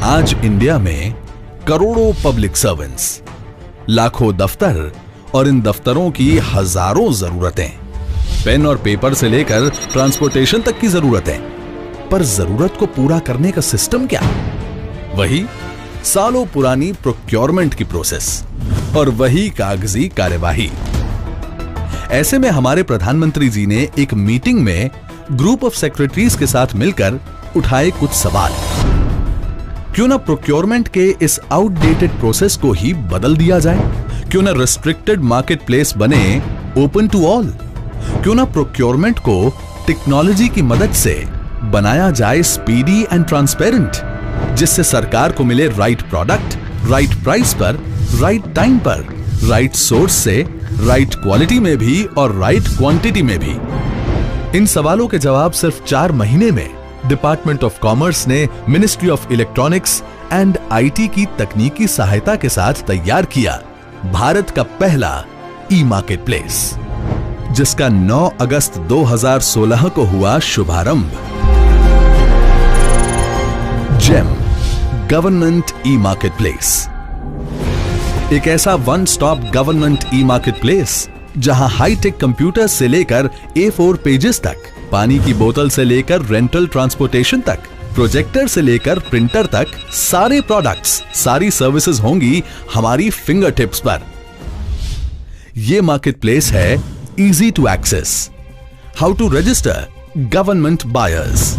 आज इंडिया में करोड़ों पब्लिक सर्वेंट्स, लाखों दफ्तर और इन दफ्तरों की हजारों जरूरतें, पेन और पेपर से लेकर ट्रांसपोर्टेशन तक की जरूरतें। पर जरूरत को पूरा करने का सिस्टम क्या? वही सालों पुरानी प्रोक्योरमेंट की प्रोसेस और वही कागजी कार्यवाही। ऐसे में हमारे प्रधानमंत्री जी ने एक मीटिंग में ग्रुप ऑफ सेक्रेटरीज के साथ मिलकर उठाए कुछ सवाल। क्यों ना प्रोक्योरमेंट के इस आउटडेटेड प्रोसेस को ही बदल दिया जाए? क्यों ना रेस्ट्रिक्टेड मार्केट प्लेस बने ओपन टू ऑल? क्यों ना प्रोक्योरमेंट को टेक्नोलॉजी की मदद से बनाया जाए स्पीडी एंड ट्रांसपेरेंट, जिससे सरकार को मिले राइट प्रोडक्ट राइट प्राइस पर, राइट टाइम पर, राइट सोर्स से, राइट क्वालिटी में भी और राइट क्वांटिटी में भी। इन सवालों के जवाब सिर्फ 4 महीने में डिपार्टमेंट ऑफ कॉमर्स ने ministry of electronics and IT की तकनीकी सहायता के साथ तैयार किया भारत का पहला ई मार्केट प्लेस, जिसका 9 अगस्त 2016 को हुआ शुभारंभ। जेम गवर्नमेंट ई मार्केट प्लेस, एक ऐसा one stop government e market place जहां हाईटेक कंप्यूटर से लेकर A4 पेजेस तक, पानी की बोतल से लेकर रेंटल ट्रांसपोर्टेशन तक, प्रोजेक्टर से लेकर प्रिंटर तक, सारे प्रोडक्ट्स, सारी सर्विसेज होंगी हमारी फिंगर टिप्स पर। यह मार्केट प्लेस है easy to access. How to register government buyers.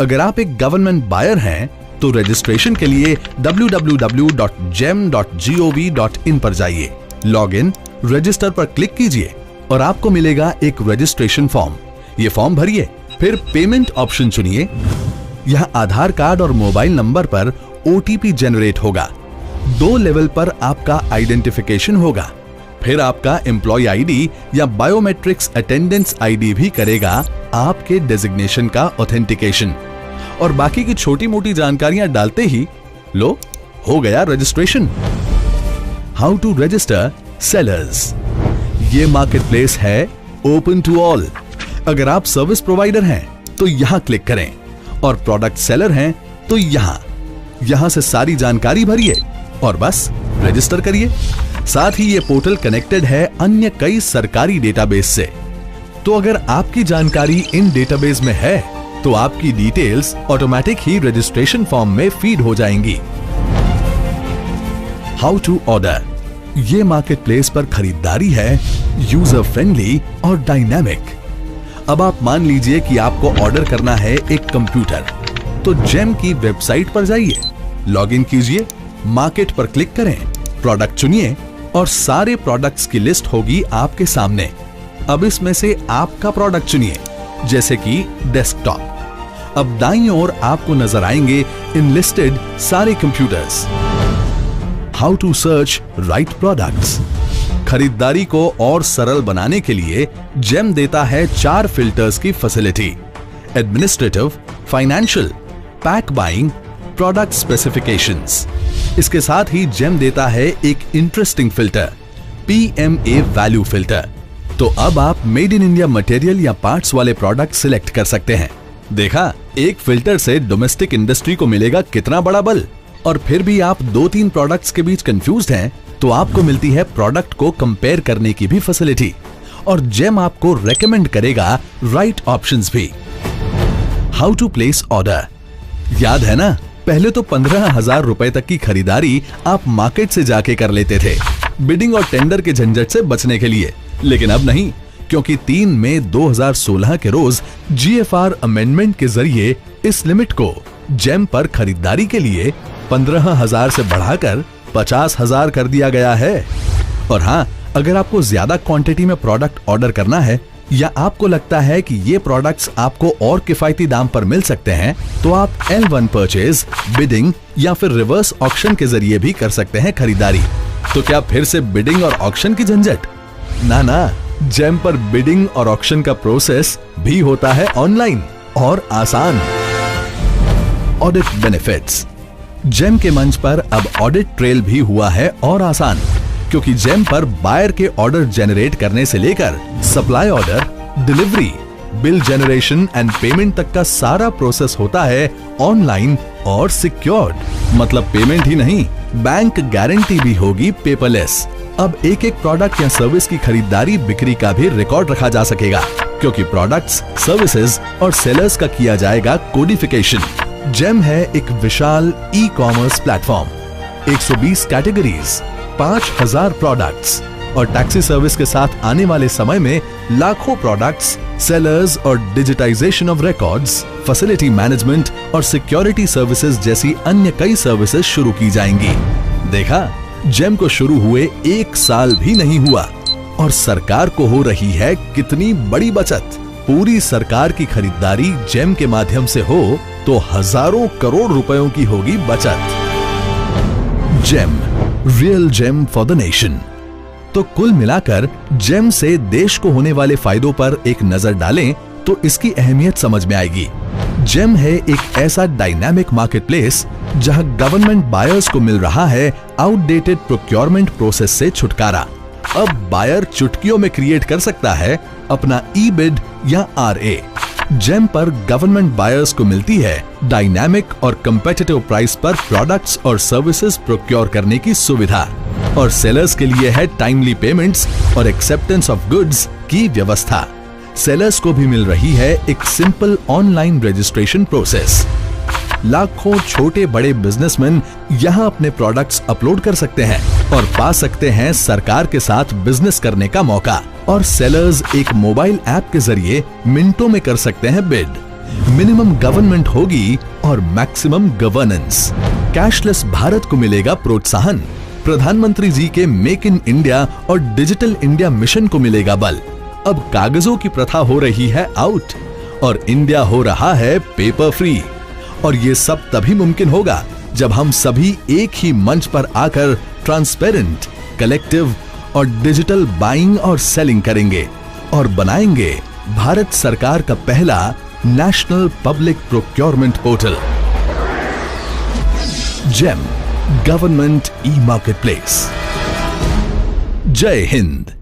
अगर आप एक गवर्नमेंट बायर हैं तो रजिस्ट्रेशन के लिए www.gem.gov.in पर जाइए, लॉग इन, रजिस्टर पर क्लिक कीजिए और आपको मिलेगा एक रजिस्ट्रेशन फॉर्म। ये फॉर्म भरिए, फिर पेमेंट ऑप्शन चुनिए। यहां आधार कार्ड और मोबाइल नंबर पर OTP जनरेट होगा। 2 लेवल पर आपका आइडेंटिफिकेशन होगा, फिर आपका एम्प्लॉय आईडी या बायोमेट्रिक्स अटेंडेंस आईडी भी करेगा आपके डेजिग्नेशन का ऑथेंटिकेशन, और बाकी की छोटी मोटी जानकारियां डालते ही लो हो गया registration. How to register sellers. ये मार्केट प्लेस है ओपन टू ऑल। अगर आप सर्विस प्रोवाइडर हैं तो यहां क्लिक करें, और प्रोडक्ट सेलर हैं तो यहां से सारी जानकारी भरिए और बस रजिस्टर करिए। साथ ही ये पोर्टल कनेक्टेड है अन्य कई सरकारी डेटाबेस से, तो अगर आपकी जानकारी इन डेटाबेस में है तो आपकी डिटेल्स ऑटोमेटिक ही रजिस्ट्रेशन फॉर्म में फीड हो जाएंगी। How to order. ये मार्केट प्लेस पर खरीदारी है यूजर फ्रेंडली और डायनामिक। अब आप मान लीजिए कि आपको ऑर्डर करना है एक कंप्यूटर, तो जेम की वेबसाइट पर जाइए, लॉग इन कीजिए, मार्केट पर क्लिक करें, प्रोडक्ट चुनिए और सारे प्रोडक्ट्स की लिस्ट होगी आपके सामने। अब इसमें से आपका प्रोडक्ट चुनिए, जैसे कि डेस्कटॉप। अब दाईं ओर आपको नजर आएंगे इनलिस्टेड सारे computers. How to search right products. खरीदारी को और सरल बनाने के लिए जेम देता है 4 फिल्टर्स की facility: administrative, financial, pack buying, product specifications. इसके साथ ही जेम देता है एक interesting filter, PMA value filter. तो अब आप मेड इन इंडिया मटेरियल या पार्ट्स वाले प्रोडक्ट सिलेक्ट कर सकते हैं। देखा, एक फिल्टर से डोमेस्टिक इंडस्ट्री को मिलेगा कितना बड़ा बल। और फिर भी आप 2-3 प्रोडक्ट्स के बीच कंफ्यूज्ड हैं तो आपको मिलती है प्रोडक्ट को कंपेयर करने की भी फैसिलिटी, और जेम आपको रेकमेंड करेगा राइट ऑप्शंस भी। How to place order. याद है ना, पहले तो 15,000 रुपए तक की खरीदारी आप मार्केट से जाके कर लेते थे, बिडिंग और टेंडर के झंझट से बचने के लिए। लेकिन अब नहीं, क्योंकि 3 मई 2016 के रोज GFR अमेंडमेंट के जरिए इस लिमिट को जेम पर खरीदारी के लिए 15,000 से बढ़ाकर 50,000 कर दिया गया है। और हाँ, अगर आपको ज्यादा क्वांटिटी में प्रोडक्ट ऑर्डर करना है या आपको लगता है कि ये प्रोडक्ट्स आपको और किफायती दाम पर मिल सकते हैं, तो आप L1 परचेज, बिडिंग या फिर रिवर्स ऑक्शन के जरिए भी कर सकते हैं खरीदारी। तो क्या फिर से बिडिंग और ऑक्शन की झंझट? ना, जेम पर बिडिंग और ऑक्शन का प्रोसेस भी होता है ऑनलाइन और आसान। Audit benefits. जेम के मंच पर अब ऑडिट ट्रेल भी हुआ है और आसान, क्योंकि जेम पर बायर के ऑर्डर जनरेट करने से लेकर supply order, delivery, bill generation and payment तक का सारा प्रोसेस होता है ऑनलाइन और सिक्योर्ड, मतलब पेमेंट ही नहीं, बैंक गारंटी भी होगी पेपरलेस। अब एक एक प्रोडक्ट या सर्विस की खरीदारी बिक्री का भी रिकॉर्ड रखा जा सकेगा, क्योंकि प्रोडक्ट्स, सर्विसेज और सेलर्स का किया जाएगा कोडिफिकेशन। जेम है एक विशाल e commerce platform, 120 categories, 5000 products और टैक्सी सर्विस के साथ आने वाले समय में लाखों प्रोडक्ट्स, सेलर्स और digitisation of records, facility management और सिक्योरिटी सर्विसेज जैसी अन्य कई सर्विसेज शुरू की जाएंगी। देखा, जेम को शुरू हुए 1 साल भी नहीं हुआ और सरकार को हो रही है कितनी बड़ी बचत। पूरी सरकार की खरीदारी जेम के माध्यम से हो तो हजारों करोड़ रुपयों की होगी बचत। GeM, real gem for the nation. तो कुल मिलाकर जेम से देश को होने वाले फायदों पर एक नजर डालें तो इसकी अहमियत समझ में आएगी। जेम है एक ऐसा डायनामिक मार्केटप्लेस जहां गवर्नमेंट बायर्स को मिल रहा है आउटडेटेड प्रोक्योरमेंट प्रोसेस से छुटकारा। अब बायर चुटकियों में क्रिएट कर सकता है अपना ई बिड या आरए। जेम पर गवर्नमेंट बायर्स को मिलती है डायनामिक और कंपेटिटिव प्राइस पर प्रोडक्ट्स और सर्विसेज प्रोक्योर करने की सुविधा, और सेलर्स के लिए है टाइमली पेमेंट्स और एक्सेप्टेंस ऑफ गुड्स की व्यवस्था। सेलर्स को भी मिल रही है एक सिंपल ऑनलाइन रजिस्ट्रेशन प्रोसेस। लाखों छोटे बड़े बिजनेसमैन यहां अपने प्रोडक्ट्स अपलोड कर सकते हैं और पा सकते हैं सरकार के साथ बिजनेस करने का मौका, और सेलर्स एक मोबाइल ऐप के जरिए मिनटों में कर सकते हैं बिड। मिनिमम गवर्नमेंट होगी और मैक्सिमम गवर्नेंस। कैशलेस भारत को मिलेगा प्रोत्साहन। प्रधानमंत्री जी के मेक इन इंडिया और डिजिटल इंडिया मिशन को मिलेगा बल। अब कागजों की प्रथा हो रही है आउट और इंडिया हो रहा है पेपर फ्री। और ये सब तभी मुमकिन होगा जब हम सभी एक ही मंच पर आकर ट्रांसपेरेंट, कलेक्टिव और डिजिटल बाइंग और सेलिंग करेंगे और बनाएंगे भारत सरकार का पहला national public procurement portal. GeM, government e marketplace. जय हिंद।